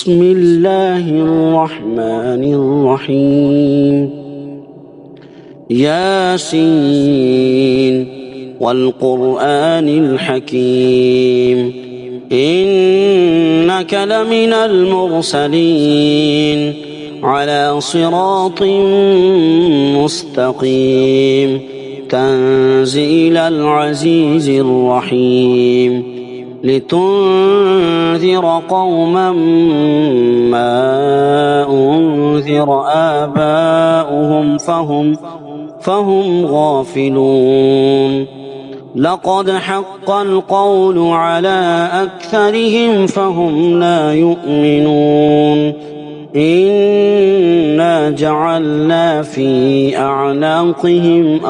بسم الله الرحمن الرحيم ياسين والقرآن الحكيم إنك لمن المرسلين على صراط مستقيم تنزيل العزيز الرحيم لتنذر قوما ما أنذر آباؤهم فهم غافلون لقد حق القول على أكثرهم فهم لا يؤمنون إنا جعلنا في أعناقهم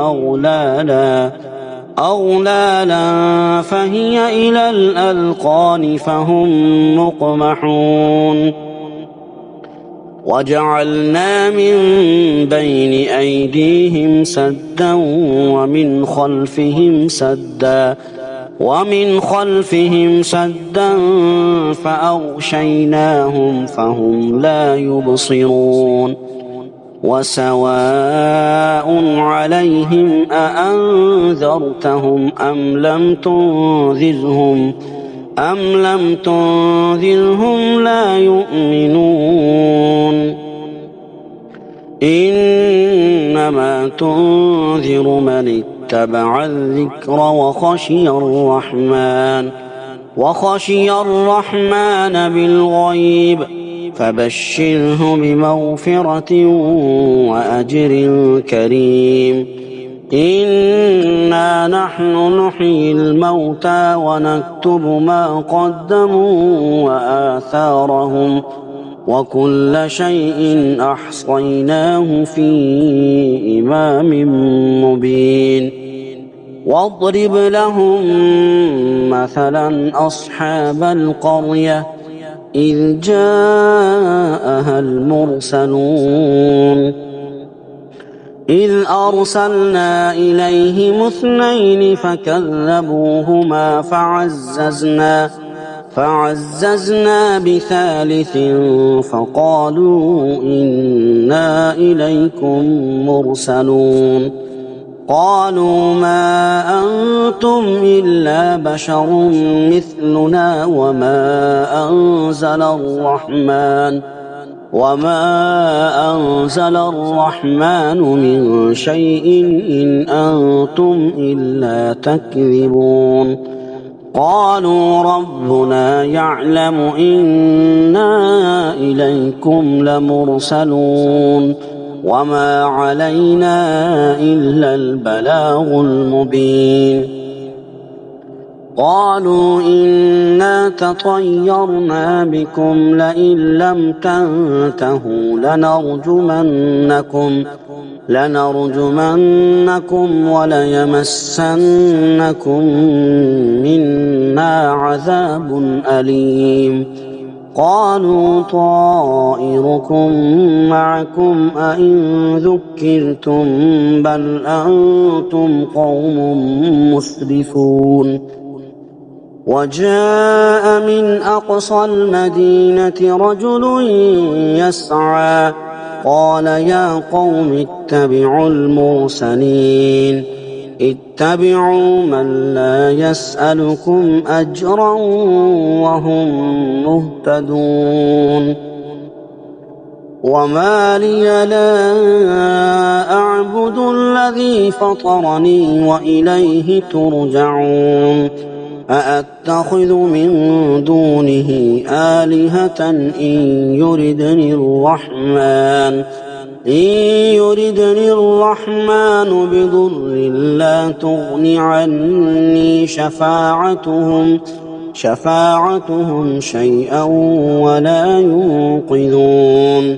أغلالا فهي إلى الأذقان فهم مقمحون وجعلنا من بين أيديهم سدا ومن خلفهم سدا فأغشيناهم فهم لا يبصرون وسواء عليهم أأنذرتهم أم لم تنذرهم لا يؤمنون إنما تنذر من اتبع الذكر وخشي الرحمن بالغيب فبشره بمغفرة وأجر كريم إنا نحن نحيي الموتى ونكتب ما قدموا وآثارهم وكل شيء أحصيناه في إمام مبين واضرب لهم مثلا أصحاب القرية إذ جاءها المرسلون إذ أرسلنا إليهم 2 فكذبوهما فعززنا ب3 فقالوا إنا إليكم مرسلون قالوا ما أنتم إلا بشر مثلنا وما أنزل الرحمن من شيء إن أنتم إلا تكذبون قالوا ربنا يعلم إنا إليكم لمرسلون وما علينا إلا البلاغ المبين قالوا إنا تطيرنا بكم لئن لم تنتهوا لنرجمنكم وليمسنكم منا عذاب أليم قالوا طائركم معكم أئن ذكرتم بل أنتم قوم مسرفون وجاء من أقصى المدينة رجل يسعى قال يا قوم اتبعوا المرسلين اتبعوا من لا يسألكم أجرا وهم مهتدون وما لي لا أعبد الذي فطرني وإليه ترجعون أأتخذ من دونه آلهة إن يردني الرحمن بضر لا تغن عني شفاعتهم شيئا ولا ينقذون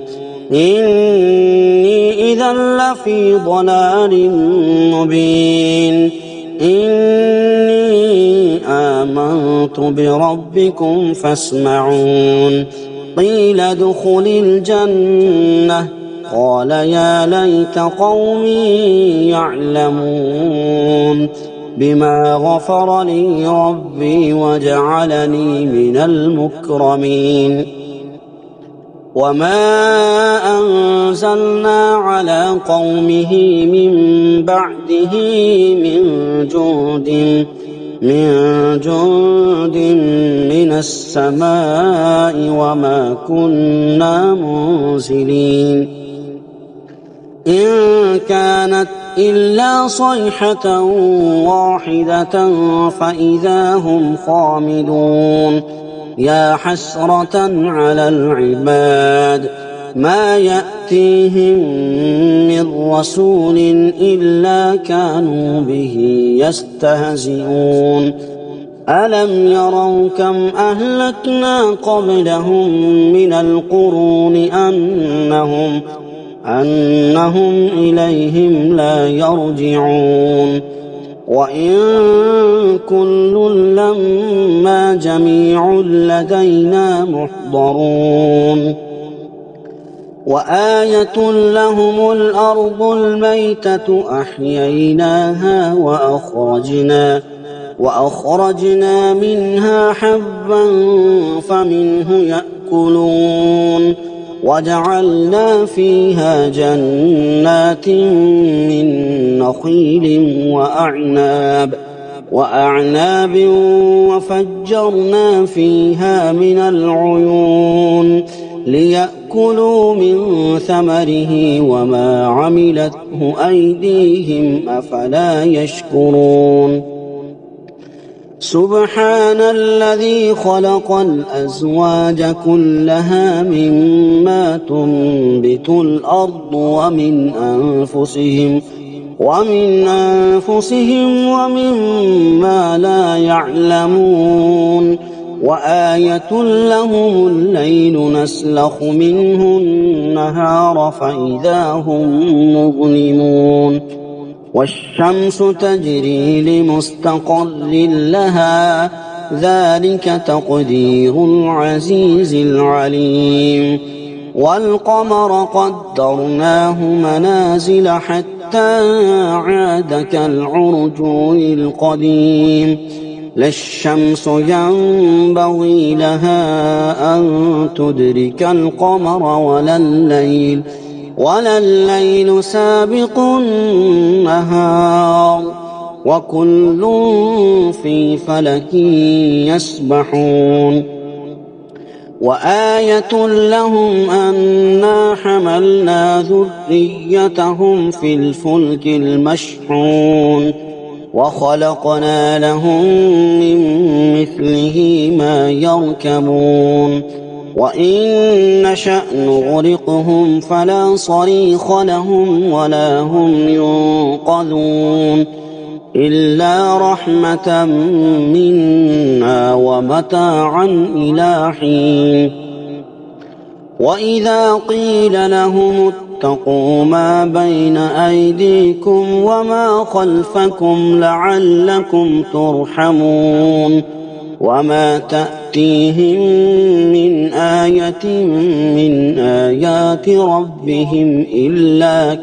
إني إذا لفي ضلال مبين إني آمنت بربكم فاسمعون قيل ادخل الجنة قال يا ليت قومي يعلمون بما غفر لي ربي وجعلني من المكرمين وما أنزلنا على قومه من بعده من جند من السماء وما كنا منزلين إن كانت إلا صيحة واحدة فإذا هم خامدون يا حسرة على العباد ما يأتيهم من رسول إلا كانوا به يستهزئون ألم يروا كم أهلكنا قبلهم من القرون أنهم إليهم لا يرجعون وإن كل لما جميع لدينا محضرون وآية لهم الأرض الميتة أحييناها وأخرجنا منها حبا فمنه يأكلون وجعلنا فيها جنات من نخيل وأعناب وفجرنا فيها من العيون ليأكلوا من ثمره وما عملته أيديهم أفلا يشكرون سبحان الذي خلق الأزواج كلها مما تنبت الأرض ومن أنفسهم ومما لا يعلمون وآية لهم الليل نسلخ منه النهار فإذا هم مظلمون والشمس تجري لمستقر لها ذلك تقدير العزيز العليم والقمر قدرناه منازل حتى عاد كالعرجون القديم لا الشمس ينبغي لها أن تدرك القمر ولا الليل سابق النهار وكل في فلك يسبحون وآية لهم أنا حملنا ذريتهم في الفلك المشحون وخلقنا لهم من مثله ما يركبون وإن نشأ نغرقهم فلا صريخ لهم ولا هم ينقذون إلا رحمة منا ومتاعا إلى حين وإذا قيل لهم اتقوا ما بين أيديكم وما خلفكم لعلكم ترحمون وما تأتيهم من آية من آيات ربهم إلا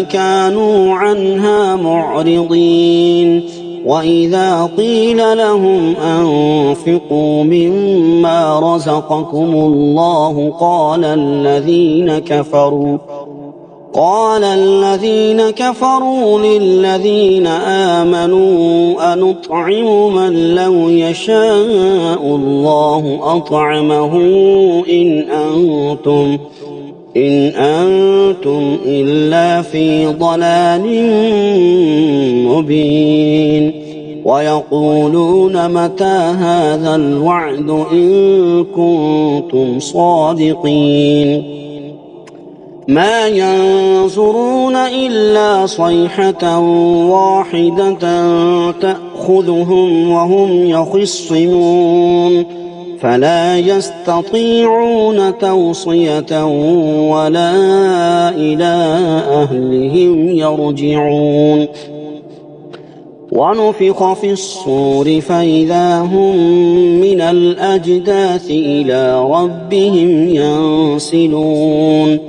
كانوا عنها معرضين وإذا قيل لهم أنفقوا مما رزقكم الله قال الذين كفروا للذين آمنوا أنطعم من لو يشاء الله أطعمه إن أنتم إلا في ضلال مبين ويقولون متى هذا الوعد إن كنتم صادقين ما ينظرون إلا صيحة واحدة تأخذهم وهم يخصمون فلا يستطيعون توصية ولا إلى أهلهم يرجعون ونفخ في الصور فإذا هم من الأجداث إلى ربهم ينسلون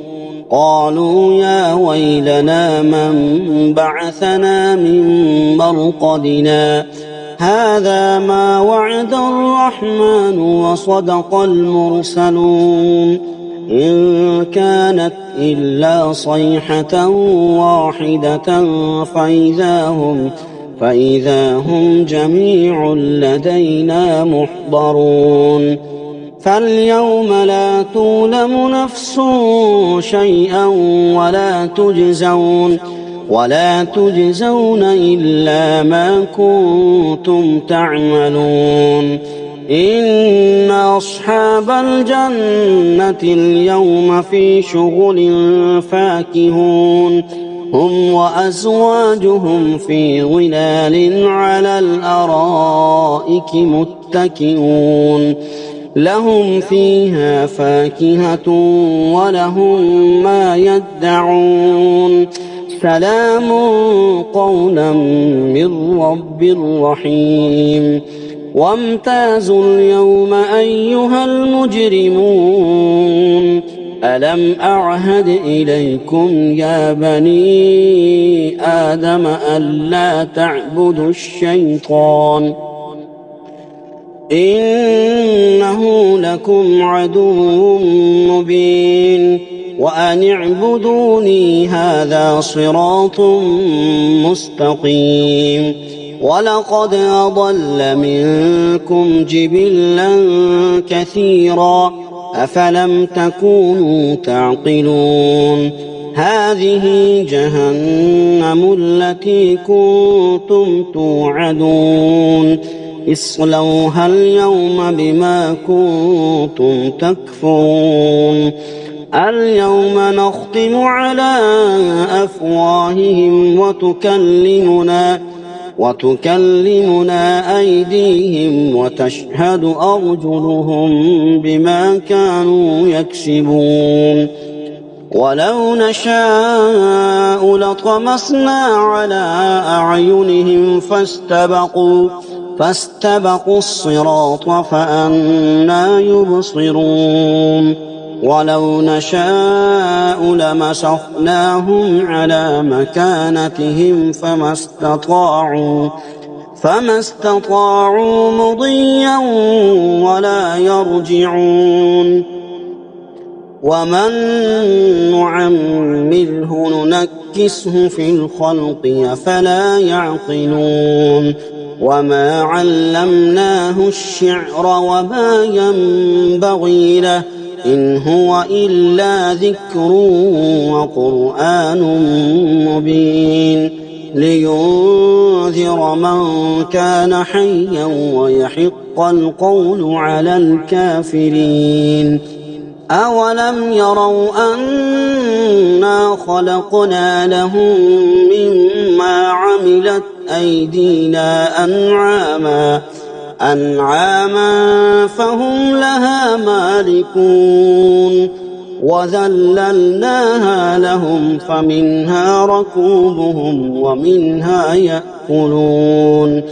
قالوا يا ويلنا من بعثنا من مرقدنا هذا ما وعد الرحمن وصدق المرسلون إن كانت إلا صيحة واحدة فإذا هم جميع لدينا محضرون فاليوم لا تظلم نفس شيئا ولا تجزون إلا ما كنتم تعملون إن أصحاب الجنة اليوم في شغل فاكهون هم وأزواجهم في ظلال على الأرائك متكئون لهم فيها فاكهة ولهم ما يدعون سلام قولا من رب رحيم وامتازوا اليوم أيها المجرمون ألم أعهد إليكم يا بني آدم ألا تعبدوا الشيطان إنه لكم عدو مبين وأن اعبدوني هذا صراط مستقيم ولقد أضل منكم جبلا كثيرا أفلم تكونوا تعقلون هذه جهنم التي كنتم توعدون اصلوها اليوم بما كنتم تكفرون اليوم نختم على أفواههم وتكلمنا أيديهم وتشهد أرجلهم بما كانوا يكسبون ولو نشاء لطمسنا على أعينهم فاستبقوا الصراط فأنى يبصرون ولو نشاء لمسخناهم على مكانتهم فما استطاعوا مضيا ولا يرجعون ومن نعمره ننكسه في الخلق أفلا يعقلون وما علمناه الشعر وما ينبغي له إن هو إلا ذكر وقرآن مبين لينذر من كان حيا ويحق القول على الكافرين أولم يروا أنا خلقنا لهم مما عملت أيدينا أنعاما فهم لها مالكون وذللناها لهم فمنها ركوبهم ومنها يأكلون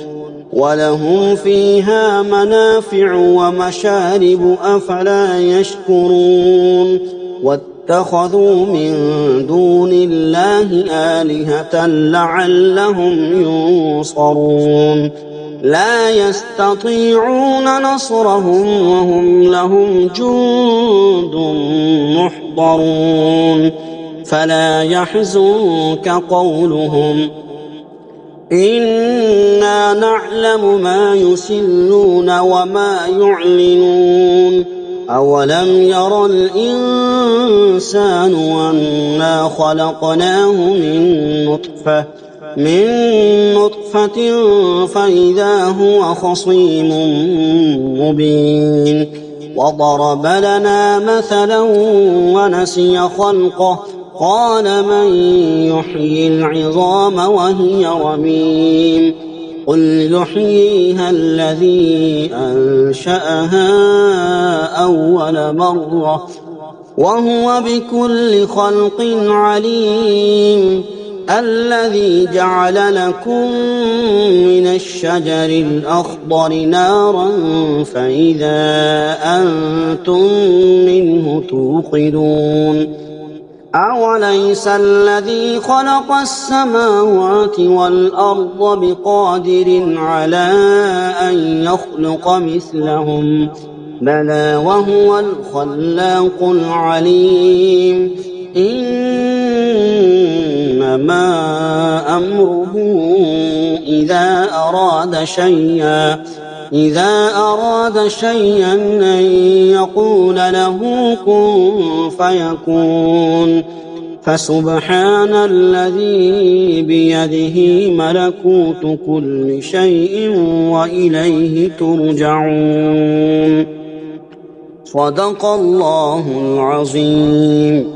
ولهم فيها منافع ومشارب أفلا يشكرون واتخذوا من دون الله آلهة لعلهم ينصرون لا يستطيعون نصرهم وهم لهم جند محضرون فلا يحزنك قولهم إنا نعلم ما يسرون وما يعلنون أولم ير الإنسان أنا خلقناه من نطفة فإذا هو خصيم مبين وضرب لنا مثلا ونسي خلقه قال من يحيي العظام وهي رميم قل يحييها الذي أنشأها أول مرة وهو بكل خلق عليم الذي جعل لكم من الشجر الأخضر نارا فإذا أنتم منه توقدون أوليس الذي خلق السماوات والأرض بقادر على أن يخلق مثلهم بلى وهو الخلاق العليم إنما أمره إذا أراد شيئا أن يقول له كن فيكون فسبحان الذي بيده ملكوت كل شيء وإليه ترجعون. صدق الله العظيم.